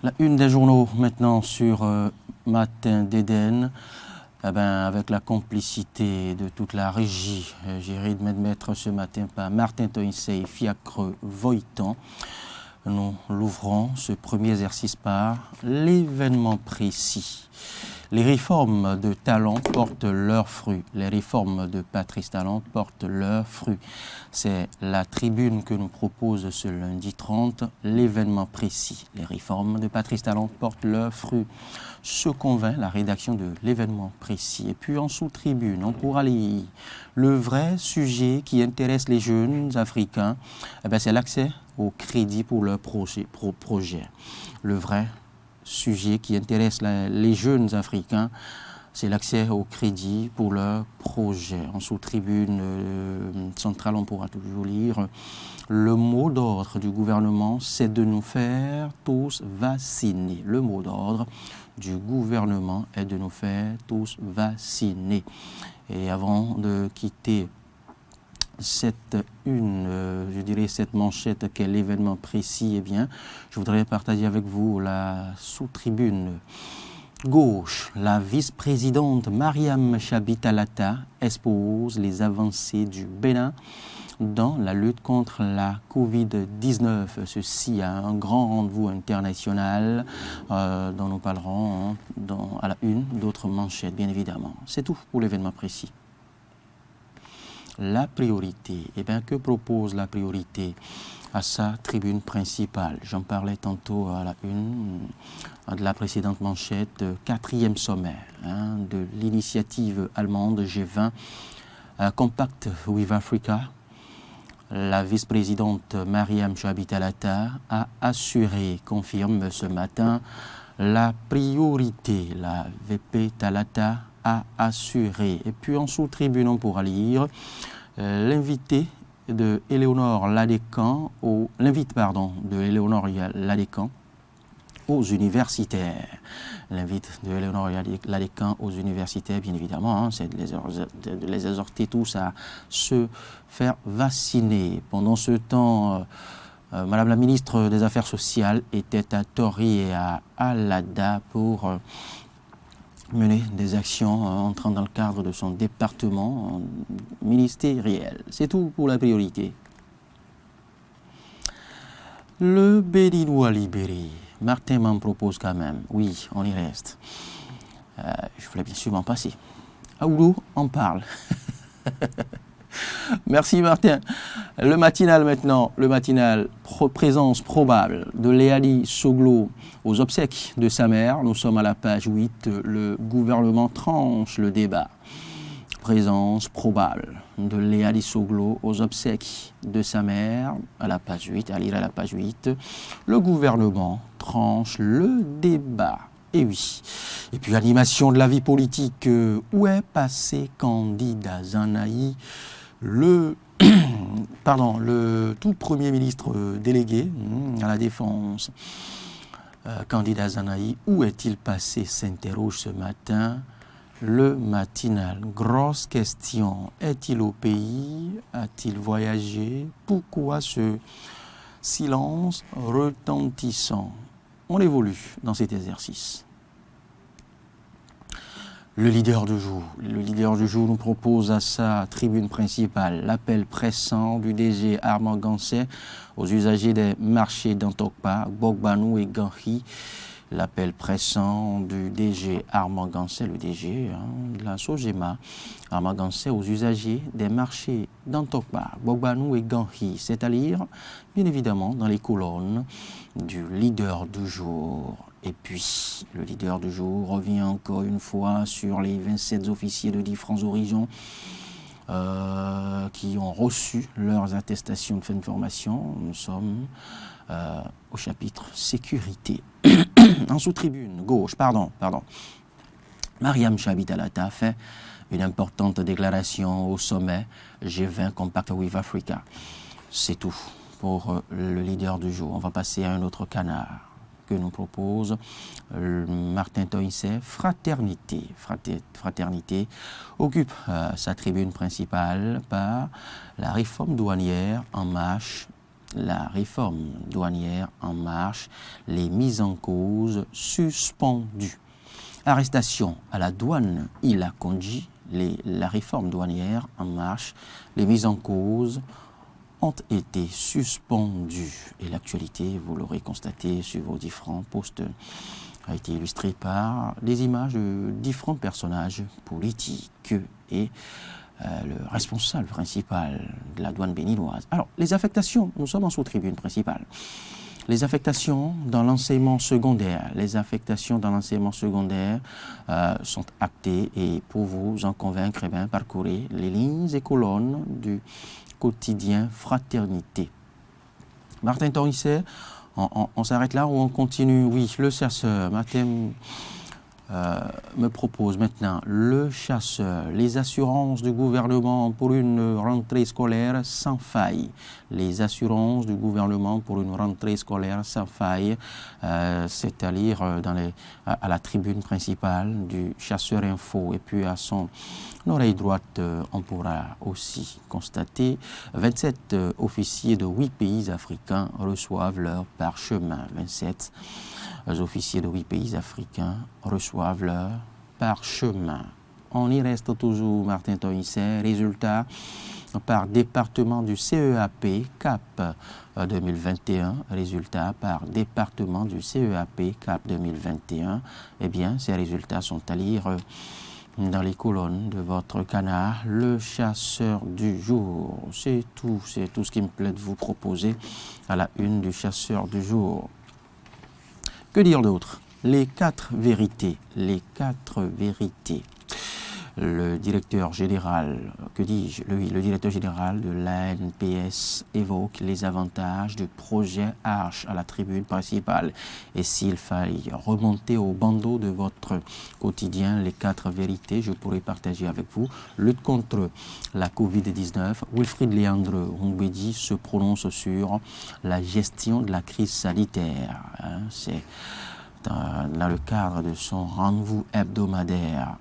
La une des journaux maintenant sur Matin d'Éden, avec la complicité de toute la régie gérée de mettre ce matin par Martin Toinsey et Fiacre Voitan. Nous l'ouvrons, ce premier exercice, par l'événement précis. Les réformes de Talon portent leurs fruits. Les réformes de Patrice Talon portent leurs fruits. C'est la tribune que nous propose ce lundi 30, l'événement précis. Les réformes de Patrice Talon portent leurs fruits. Se convainc la rédaction de l'événement précis. Et puis en sous-tribune, on pourra lire le vrai sujet qui intéresse les jeunes africains, c'est l'accès au crédit pour leur projet. Le vrai sujet qui intéresse les jeunes africains, c'est l'accès au crédit pour leur projet. En sous-tribune centrale, on pourra toujours lire le mot d'ordre du gouvernement, c'est de nous faire tous vacciner. Le mot d'ordre du gouvernement est de nous faire tous vacciner. Et avant de quitter cette manchette qu'est l'événement précis, je voudrais partager avec vous la sous-tribune gauche. La vice-présidente Mariam Chabi-Talata expose les avancées du Bénin dans la lutte contre la Covid-19. Ceci a un grand rendez-vous international dont nous parlerons à la une d'autres manchettes, bien évidemment. C'est tout pour l'événement précis. La priorité, que propose la priorité à sa tribune principale? J'en parlais tantôt à la une de la précédente manchette, 4e sommet de l'initiative allemande G20 Compact with Africa. La vice-présidente Mariam Chabi-Talata a assuré, confirme ce matin, la priorité. La VP Talata a assuré. Et puis en sous-tribune, on pourra lire l'invite de Éléonore Ladécan aux universitaires. L'invite de Éléonore Ladécan aux universitaires, bien évidemment, c'est de les exhorter tous à se faire vacciner. Pendant ce temps, Madame la ministre des Affaires sociales était à Tori et à Alada pour mener des actions entrant dans le cadre de son département ministériel. C'est tout pour la priorité. Le Béninois libéré. Martin m'en propose quand même. Oui, on y reste. Je voulais bien sûr m'en passer. Aoulou en parle. Merci Martin. Le matinal maintenant, présence probable de Léali Soglo aux obsèques de sa mère. Nous sommes à la page 8, le gouvernement tranche le débat. Présence probable de Léali Soglo aux obsèques de sa mère, à la page 8, à lire à la page 8, le gouvernement tranche le débat. Et oui. Et puis animation de la vie politique, où est passé candidat Zanaï, le tout premier ministre délégué à la Défense, candidat Zanaï, où est-il passé, s'interroge ce matin le matinal. Grosse question, est-il au pays? A-t-il voyagé? Pourquoi ce silence retentissant? On évolue dans cet exercice. Le leader du jour nous propose à sa tribune principale l'appel pressant du DG Armand Gansé aux usagers des marchés d'Antokpa, Bogbanou et Ganhi. L'appel pressant du DG Armand Gansé, le DG de la Sogema, Armand Gansé aux usagers des marchés d'Antokpa, Bogbanou et Ganhi. C'est à lire, bien évidemment, dans les colonnes du leader du jour. Et puis, le leader du jour revient encore une fois sur les 27 officiers de différents horizons qui ont reçu leurs attestations de fin de formation. Nous sommes au chapitre sécurité. En sous-tribune, gauche, pardon. Mariam Chabi-Talata fait une importante déclaration au sommet G20 Compact with Africa. C'est tout pour le leader du jour. On va passer à un autre canard que nous propose Martin Toinsey. Fraternité occupe sa tribune principale par la réforme douanière en marche La réforme douanière en marche, les mises en cause suspendues. Arrestation à la douane, il a conduit la réforme douanière en marche, les mises en cause ont été suspendues. Et l'actualité, vous l'aurez constaté sur vos différents posts, a été illustrée par des images de différents personnages politiques et le responsable principal de la douane béninoise. Alors, les affectations, nous sommes en sous-tribune principale. Les affectations dans l'enseignement secondaire, sont actées et pour vous en convaincre, parcourez les lignes et colonnes du quotidien Fraternité. Martin Torisset, on s'arrête là ou on continue? Oui, le chasseur, Martin me propose maintenant le chasseur, les assurances du gouvernement pour une rentrée scolaire sans faille. Les assurances du gouvernement pour une rentrée scolaire sans faille, c'est à lire à la tribune principale du Chasseur Info. Et puis à son oreille droite, on pourra aussi constater 27 officiers de 8 pays africains reçoivent leur parchemin. 27 officiers de 8 pays africains reçoivent leur parchemin. On y reste toujours, Martin Torisset. Résultat par département du CEAP CAP 2021. Résultats par département du CEAP CAP 2021. Eh bien, ces résultats sont à lire dans les colonnes de votre canard, le chasseur du jour. C'est tout ce qui me plaît de vous proposer à la une du chasseur du jour. Que dire d'autre? Les quatre vérités. Le directeur général, le directeur général de l'ANPS évoque les avantages du projet Arche à la tribune principale. Et s'il fallait remonter au bandeau de votre quotidien, les quatre vérités, je pourrais partager avec vous. Lutte contre la Covid-19. Wilfried Léandre Humbedi se prononce sur la gestion de la crise sanitaire. C'est dans le cadre de son rendez-vous hebdomadaire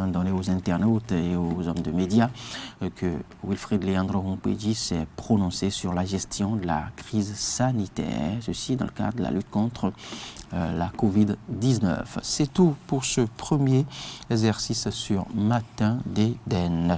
donné aux internautes et aux hommes de médias que Wilfried Léandre Humbedi s'est prononcé sur la gestion de la crise sanitaire, ceci dans le cadre de la lutte contre la Covid-19. C'est tout pour ce premier exercice sur Matin d'Éden.